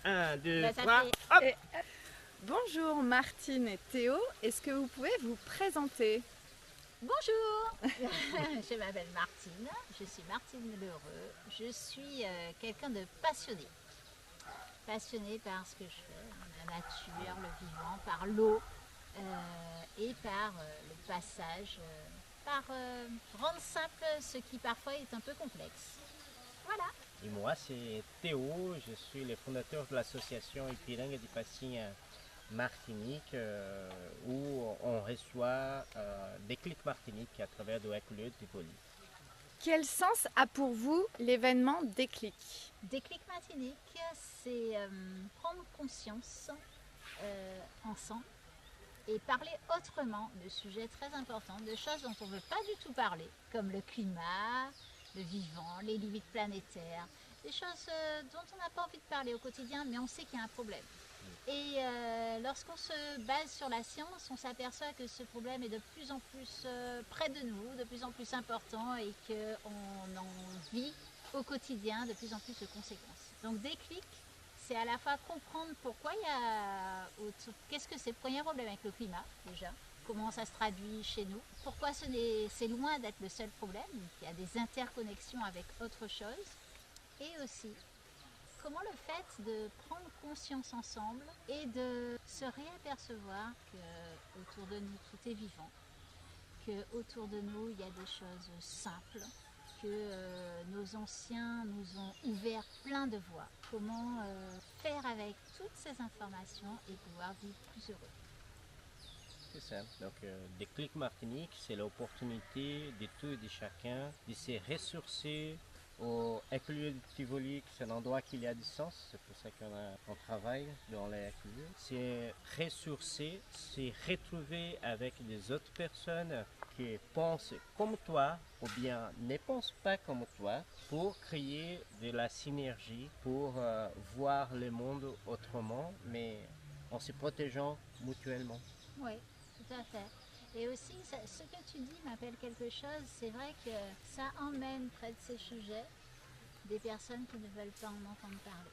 1, 2, Bah, ça 3, fait- hop! Bonjour Martine et Théo, est-ce que vous pouvez vous présenter? Bonjour, je m'appelle Martine, je suis Martine Lheureux, je suis quelqu'un de passionné. Passionné par ce que je fais, la nature, le vivant, par l'eau et par le passage, par rendre simple ce qui parfois est un peu complexe. Voilà. Et moi, c'est Théo, je suis le fondateur de l'association Ipiranga de Passinha Martinique, où on reçoit Déclic Martinique à travers de Écolieu de Tivoli. Quel sens a pour vous l'événement Déclic? Déclic Martinique, c'est prendre conscience ensemble et parler autrement de sujets très importants, de choses dont on ne veut pas du tout parler, comme le climat, le vivant, les limites planétaires, des choses dont on n'a pas envie de parler au quotidien, mais on sait qu'il y a un problème. Et lorsqu'on se base sur la science, on s'aperçoit que ce problème est de plus en plus près de nous, de plus en plus important et qu'on en vit au quotidien de plus en plus de conséquences. Donc Déclic, c'est à la fois comprendre pourquoi il y a... Qu'est-ce que c'est, pourquoi il y a un problème avec le climat déjà, comment ça se traduit chez nous, pourquoi c'est loin d'être le seul problème, il y a des interconnexions avec autre chose, et aussi comment le fait de prendre conscience ensemble et de se réapercevoir que autour de nous tout est vivant, que autour de nous il y a des choses simples, que nos anciens nous ont ouvert plein de voies. Comment faire avec toutes ces informations et pouvoir vivre plus heureux. C'est ça. Donc, Déclic Martinique, c'est l'opportunité de tout et de chacun de se ressourcer au Écolieu de Tivoli. C'est un endroit qu'il y a du sens, c'est pour ça qu'on travaille dans les écolieux. C'est ressourcer, c'est retrouver avec des autres personnes qui pensent comme toi ou bien ne pensent pas comme toi pour créer de la synergie, pour voir le monde autrement, mais en se protégeant mutuellement. Oui, tout à fait. Et aussi, ce que tu dis m'appelle quelque chose. C'est vrai que ça emmène près de ces sujets des personnes qui ne veulent pas en entendre parler.